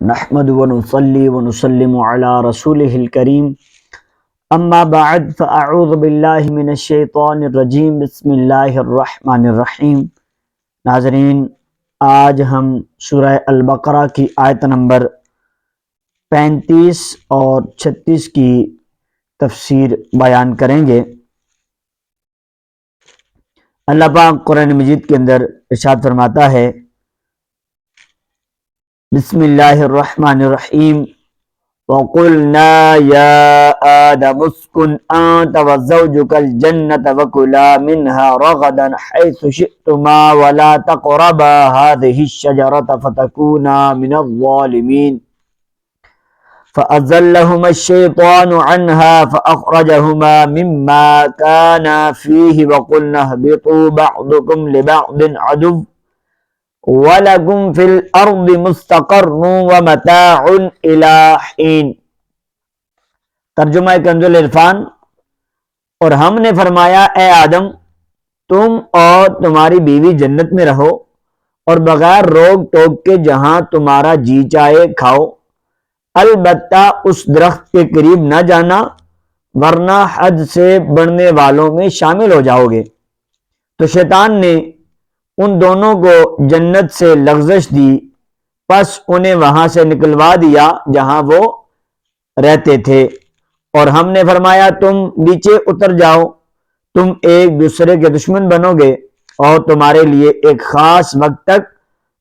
نحمد ونصلي ونسلم على رسوله الكريم اما بعد فاعوذ باللہ من الشیطان الرجیم بسم اللہ الرحمن الرحیم۔ ناظرین، آج ہم سورہ البقرہ کی آیت نمبر 35 اور 36 کی تفسیر بیان کریں گے۔ اللہ پاک قرآن مجید کے اندر ارشاد فرماتا ہے، بسم اللہ الرحمن الرحیم، وَقُلْنَا يَا آدَمُ اسْكُنْ أَنْتَ وَزَوْجُكَ الْجَنَّةَ وَكُلَا مِنْهَا رَغَدًا حَيْثُ شِئْتُمَا وَلَا تَقْرَبَا هَذِهِ الشَّجَرَةَ فَتَكُونَا مِنَ الظَّالِمِينَ فَأَزَلَّهُمَا الشَّيْطَانُ عَنْهَا فَأَخْرَجَهُمَا مِمَّا كَانَا فِيهِ وَقُلْنَا اهْبِطُوا بَعْضُكُمْ لِبَعْضٍ عَدُوٌّ وَلَكُمْ فِي الْأَرْضِ مُسْتَقَرٌّ وَمَتَاعٌ إِلَىٰ حِينٍ۔ ترجمہ کنز العرفان۔ اور ہم نے فرمایا، اے آدم، تم اور تمہاری بیوی جنت میں رہو اور بغیر روک ٹوک کے جہاں تمہارا جی چاہے کھاؤ، البتہ اس درخت کے قریب نہ جانا ورنہ حد سے بڑھنے والوں میں شامل ہو جاؤ گے۔ تو شیطان نے ان دونوں کو جنت سے لغزش دی، پس انہیں وہاں سے نکلوا دیا جہاں وہ رہتے تھے، اور ہم نے فرمایا تم نیچے اتر جاؤ، تم ایک دوسرے کے دشمن بنو گے اور تمہارے لیے ایک خاص وقت تک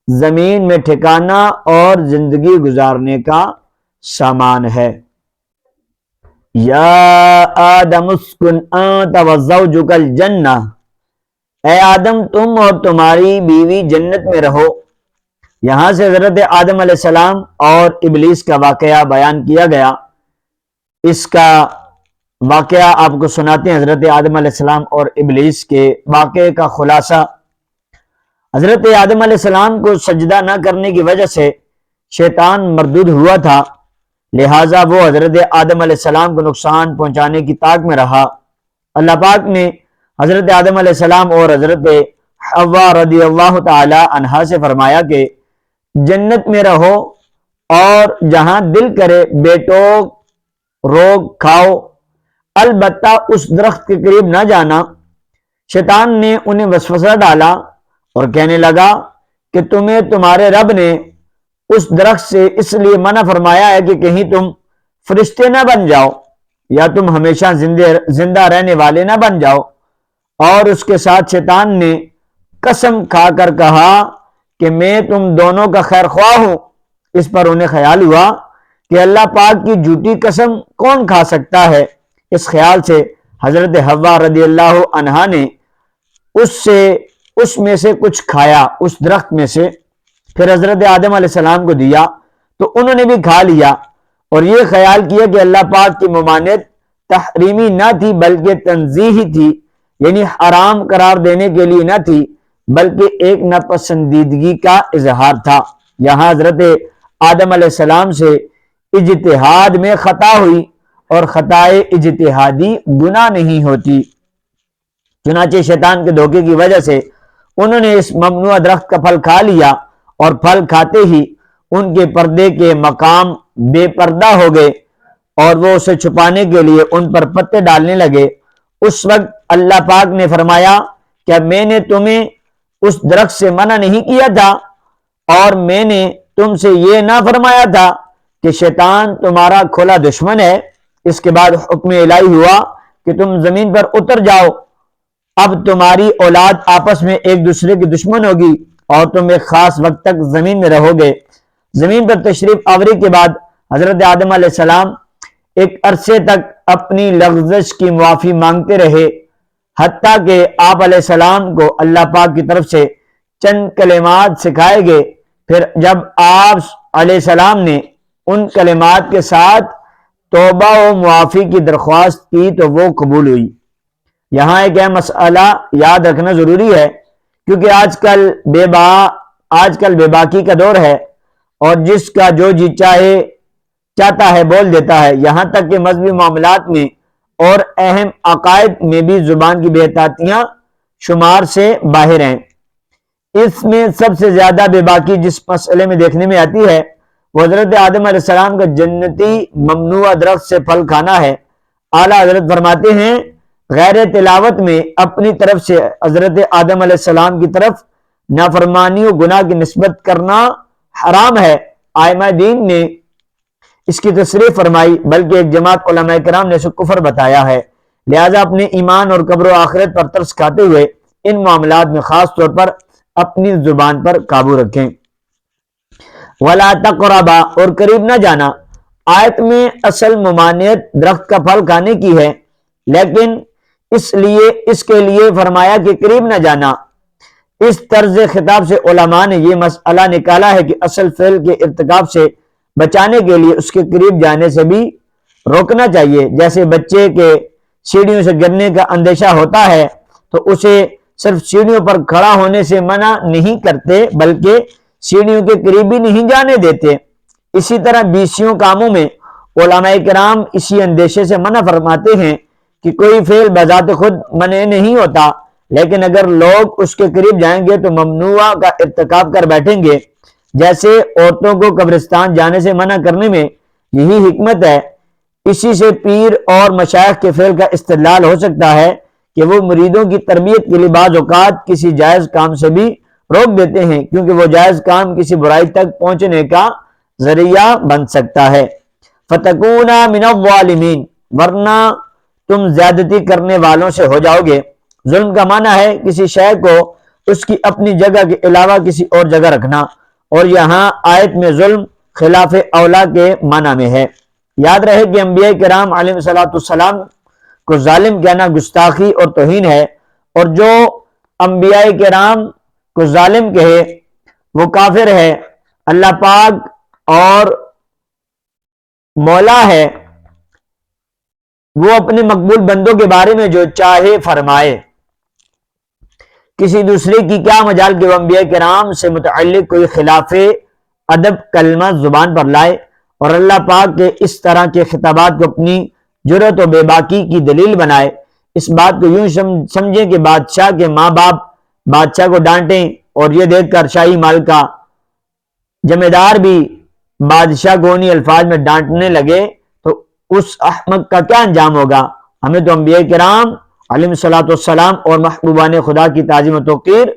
زمین میں ٹھکانہ اور زندگی گزارنے کا سامان ہے۔ یا آدم اسکن انت وزوجک الجنہ، اے آدم تم اور تمہاری بیوی جنت میں رہو۔ یہاں سے حضرت آدم علیہ السلام اور ابلیس کا واقعہ بیان کیا گیا۔ اس کا واقعہ آپ کو سناتے ہیں، حضرت آدم علیہ السلام اور ابلیس کے واقعے کا خلاصہ۔ حضرت آدم علیہ السلام کو سجدہ نہ کرنے کی وجہ سے شیطان مردود ہوا تھا، لہٰذا وہ حضرت آدم علیہ السلام کو نقصان پہنچانے کی طاق میں رہا۔ اللہ پاک نے حضرت آدم علیہ السلام اور حضرت حوا رضی اللہ تعالی عنہا سے فرمایا کہ جنت میں رہو اور جہاں دل کرے بیٹو روک کھاؤ، البتہ اس درخت کے قریب نہ جانا۔ شیطان نے انہیں وسوسہ ڈالا اور کہنے لگا کہ تمہیں تمہارے رب نے اس درخت سے اس لیے منع فرمایا ہے کہ کہیں تم فرشتے نہ بن جاؤ یا تم ہمیشہ زندہ رہنے والے نہ بن جاؤ۔ اور اس کے ساتھ شیطان نے قسم کھا کر کہا کہ میں تم دونوں کا خیر خواہ ہوں۔ اس پر انہیں خیال ہوا کہ اللہ پاک کی جھوٹی قسم کون کھا سکتا ہے۔ اس خیال سے حضرت حوا رضی اللہ عنہا نے اس میں سے کچھ کھایا، اس درخت میں سے، پھر حضرت آدم علیہ السلام کو دیا تو انہوں نے بھی کھا لیا، اور یہ خیال کیا کہ اللہ پاک کی ممانعت تحریمی نہ تھی بلکہ تنزیہی تھی، یعنی حرام قرار دینے کے لیے نہ تھی بلکہ ایک ناپسندیدگی کا اظہار تھا۔ یہاں حضرت آدم علیہ السلام سے اجتہاد میں خطا ہوئی اور خطائے اجتہادی گناہ نہیں ہوتی، چنانچہ شیطان کے دھوکے کی وجہ سے انہوں نے اس ممنوع درخت کا پھل کھا لیا، اور پھل کھاتے ہی ان کے پردے کے مقام بے پردہ ہو گئے اور وہ اسے چھپانے کے لیے ان پر پتے ڈالنے لگے۔ اس وقت اللہ پاک نے فرمایا، کیا میں نے تمہیں اس درخت سے منع نہیں کیا تھا، اور میں نے تم سے یہ نہ فرمایا تھا کہ شیطان تمہارا کھلا دشمن ہے؟ اس کے بعد حکم الہی ہوا کہ تم زمین پر اتر جاؤ، اب تمہاری اولاد آپس میں ایک دوسرے کی دشمن ہوگی اور تم ایک خاص وقت تک زمین میں رہو گے۔ زمین پر تشریف آوری کے بعد حضرت آدم علیہ السلام ایک عرصے تک اپنی لغزش کی معافی مانگتے رہے، حتیٰ کہ آپ علیہ السلام کو اللہ پاک کی طرف سے چند کلمات سکھائے گئے۔ پھر جب آپ علیہ السلام نے ان کلمات کے ساتھ توبہ و معافی کی درخواست کی تو وہ قبول ہوئی۔ یہاں ایک اہم مسئلہ یاد رکھنا ضروری ہے، کیونکہ آج کل بے باکی کا دور ہے اور جس کا جو جی چاہتا ہے بول دیتا ہے، یہاں تک کہ مذہبی معاملات میں اور اہم عقائد میں بھی زبان کی بے احتیاطیاں شمار سے باہر ہیں۔ اس میں سب سے زیادہ بے باکی جس مسئلے میں دیکھنے میں آتی ہے وہ حضرت آدم علیہ السلام کا جنتی ممنوع درخت سے پھل کھانا ہے۔ اعلیٰ حضرت فرماتے ہیں غیر تلاوت میں اپنی طرف سے حضرت آدم علیہ السلام کی طرف نافرمانی و گناہ کی نسبت کرنا حرام ہے۔ ائمہ دین نے اس کی تصریح فرمائی، بلکہ ایک جماعت علماء کرام نے اسے کفر بتایا ہے۔ لہذا اپنے ایمان اور قبر و آخرت پر ترس کھاتے ہوئے ان معاملات میں خاص طور پر اپنی زبان پر قابو رکھیں۔ وَلَا تَقْرَبَا، اور قریب نہ جانا۔ آیت میں اصل ممانعت درخت کا پھل کھانے کی ہے، لیکن اس کے لیے فرمایا کہ قریب نہ جانا۔ اس طرز خطاب سے علماء نے یہ مسئلہ نکالا ہے کہ اصل فعل کے ارتکاب سے بچانے کے لیے اس کے قریب جانے سے بھی روکنا چاہیے۔ جیسے بچے کے سیڑھیوں سے گرنے کا اندیشہ ہوتا ہے تو اسے صرف سیڑھیوں پر کھڑا ہونے سے منع نہیں کرتے، بلکہ سیڑھیوں کے قریب بھی نہیں جانے دیتے۔ اسی طرح بیسیوں کاموں میں علماء کرام اسی اندیشے سے منع فرماتے ہیں کہ کوئی فعل بذات خود منع نہیں ہوتا، لیکن اگر لوگ اس کے قریب جائیں گے تو ممنوع کا ارتکاب کر بیٹھیں گے۔ جیسے عورتوں کو قبرستان جانے سے منع کرنے میں یہی حکمت ہے۔ اسی سے پیر اور مشائخ کے فعل کا استدلال ہو سکتا ہے کہ وہ مریدوں کی تربیت کے لیے بعض اوقات کسی جائز کام سے بھی روک دیتے ہیں، کیونکہ وہ جائز کام کسی برائی تک پہنچنے کا ذریعہ بن سکتا ہے۔ فَتَكُونَ مِنَ الظَّالِمِينَ، ورنہ تم زیادتی کرنے والوں سے ہو جاؤ گے۔ ظلم کا معنی ہے کسی شے کو اس کی اپنی جگہ کے علاوہ کسی اور جگہ رکھنا، اور یہاں آیت میں ظلم خلاف اولا کے معنی میں ہے۔ یاد رہے کہ انبیاء کرام علیہ السلام کو ظالم کہنا گستاخی اور توہین ہے، اور جو انبیاء کرام کو ظالم کہے وہ کافر ہے۔ اللہ پاک اور مولا ہے، وہ اپنے مقبول بندوں کے بارے میں جو چاہے فرمائے۔ کسی دوسرے کی کیا مجال کہ وہ انبیاء کرام سے متعلق کوئی خلاف ادب کلمہ زبان پر لائے، اور اللہ پاک کے اس طرح کے خطابات کو اپنی جرأت و بے باکی کی دلیل بنائے۔ اس بات کو یوں سمجھیں کہ بادشاہ کے ماں باپ بادشاہ کو ڈانٹیں، اور یہ دیکھ کر شاہی مال کا جمیدار بھی بادشاہ کو انہی الفاظ میں ڈانٹنے لگے تو اس احمق کا کیا انجام ہوگا۔ ہمیں تو انبیاء کرام علیہ السلام اور محبوبان خدا کی تعظیم و توقیر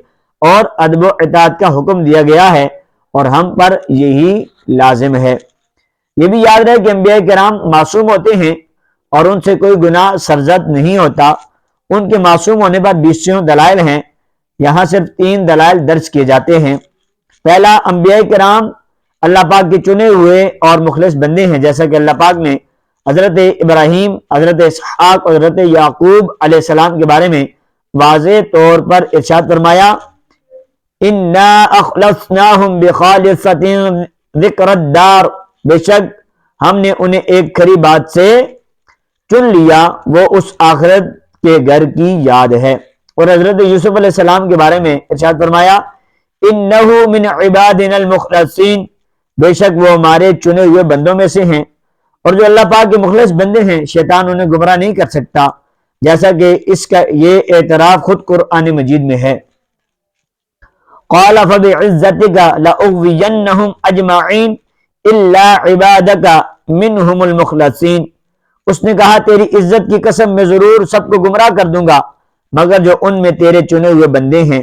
اور ادب و اطاعت کا حکم دیا گیا ہے، اور ہم پر یہی لازم ہے۔ یہ بھی یاد رہے کہ انبیاء کرام معصوم ہوتے ہیں اور ان سے کوئی گناہ سرزد نہیں ہوتا۔ ان کے معصوم ہونے پر 20 دلائل ہیں، یہاں صرف 3 دلائل درج کیے جاتے ہیں۔ پہلا، انبیاء کرام اللہ پاک کے چنے ہوئے اور مخلص بندے ہیں، جیسا کہ اللہ پاک نے حضرت ابراہیم، حضرت اسحاق اور حضرت یعقوب علیہ السلام کے بارے میں واضح طور پر ارشاد فرمایا، اِنَّا أَخْلَصْنَاهُمْ بِخَالِصَةٍ ذِكْرَ الدَّارِ، بے شک ہم نے انہیں ایک کھری بات سے چن لیا، وہ اس آخرت کے گھر کی یاد ہے۔ اور حضرت یوسف علیہ السلام کے بارے میں ارشاد فرمایا، اِنَّهُ مِنْ عِبَادِنَا الْمُخْلَصِينَ، بے شک وہ ہمارے چنے ہوئے بندوں میں سے ہیں۔ اور جو اللہ پاک کے مخلص بندے ہیں شیطان انہیں گمراہ نہیں کر سکتا، جیسا کہ اس کا یہ اعتراف خود قرآن مجید میں ہے۔ قال فبعزتك لأغوينهم اجمعين الا عبادك منهم المخلصين، اس نے کہا تیری عزت کی قسم میں ضرور سب کو گمراہ کر دوں گا مگر جو ان میں تیرے چنے ہوئے بندے ہیں۔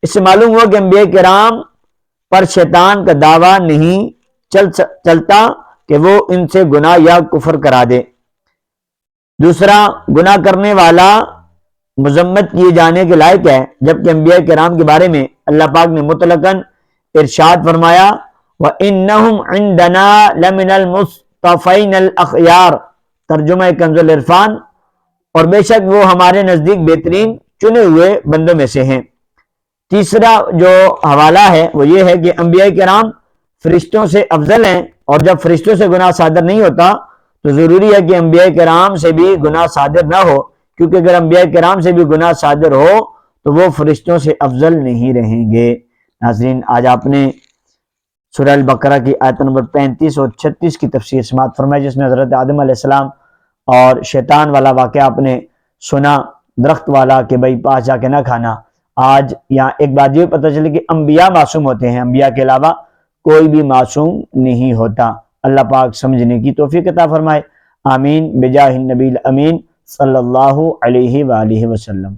اس سے معلوم ہوا کہ انبیاء کرام پر شیطان کا دعویٰ نہیں چلتا کہ وہ ان سے گناہ یا کفر کرا دے۔ دوسرا، گناہ کرنے والا مذمت کیے جانے کے لائق ہے، جبکہ انبیاء کرام کے بارے میں اللہ پاک نے مطلقاً ارشاد فرمایا، وَإِنَّهُمْ عِنْدَنَا لَمِنَ الْمُصْطَفَيْنَ الْأَخْيَارِ، ترجمہ کنز العرفان، اور بے شک وہ ہمارے نزدیک بہترین چنے ہوئے بندوں میں سے ہیں۔ تیسرا جو حوالہ ہے وہ یہ ہے کہ انبیاء کرام فرشتوں سے افضل ہیں، اور جب فرشتوں سے گناہ صادر نہیں ہوتا تو ضروری ہے کہ انبیاء کرام سے بھی گناہ صادر نہ ہو، کیونکہ اگر انبیاء کرام سے بھی گناہ صادر ہو تو وہ فرشتوں سے افضل نہیں رہیں گے۔ ناظرین، آج آپ نے سورہ البقرہ کی آیت نمبر 35 اور 36 کی تفسیر سماعت فرمائی، جس میں حضرت آدم علیہ السلام اور شیطان والا واقعہ آپ نے سنا، درخت والا کہ بھائی پاس جا کے نہ کھانا۔ آج یہاں ایک بات یہ پتہ چلی کہ انبیاء معصوم ہوتے ہیں، انبیاء کے علاوہ کوئی بھی معصوم نہیں ہوتا۔ اللہ پاک سمجھنے کی توفیق عطا فرمائے، آمین بجاہ النبی الامین صلی اللہ علیہ وآلہ وسلم۔